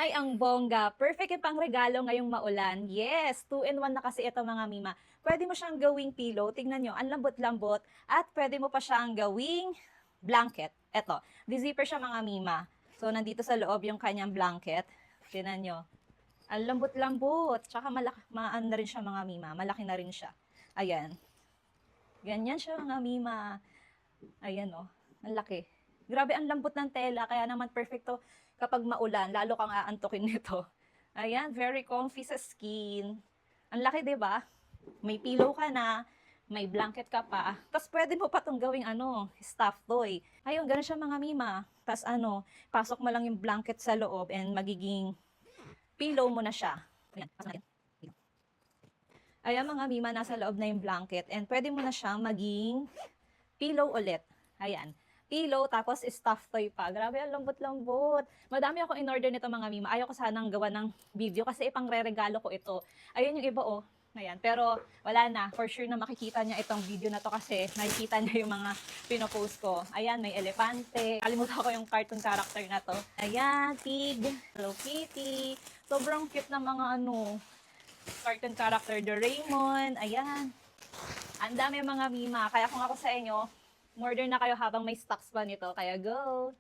Ay, ang bongga. Perfect yung pangregalo ngayong maulan. Yes, 2-in-1 na kasi ito mga mima. Pwede mo siyang gawing pillow. Tingnan nyo, ang lambot-lambot. At pwede mo pa siyang gawing blanket. Eto, di-zipper siya mga mima. So, nandito sa loob yung kanyang blanket. Tingnan nyo. Ang lambot-lambot. Tsaka maan na rin siya mga mima. Malaki na rin siya. Ayan. Ganyan siya mga mima. Ayan oh, ang laki. Grabe ang lambot ng tela, kaya naman perfecto kapag maulan, lalo kang aantukin nito. Ayan, very comfy sa skin. Ang laki, 'di ba? May pillow ka na, may blanket ka pa. Tapos pwede mo pa tong gawing stuffed toy. Ayun, ganun siya mga mima. Tapos pasok mo lang yung blanket sa loob and magiging pillow mo na siya. Ayan, pasok natin. Ayan mga mima, nasa loob na yung blanket and pwede mo na siyang maging pillow ulit. Ayan. Pillow, tapos stuffed toy pa. Grabe, ang lambot-lambot. Madami ako in-order nito mga mima. Ayaw ko sanang gawa ng video kasi ipang-re-regalo ko ito. Ayun yung iba oh. Ayan. Pero wala na. For sure na makikita niya itong video na to kasi nakikita niya yung mga pinopost ko. Ayan, may elepante. Kalimutan ko yung cartoon character na to. Ayan, pig, Hello Kitty. Sobrang cute na mga cartoon character. Doraemon. Ayan. Ang dami mga mima. Kaya kung ako sa inyo, order na kayo habang may stocks pa nito. Kaya go!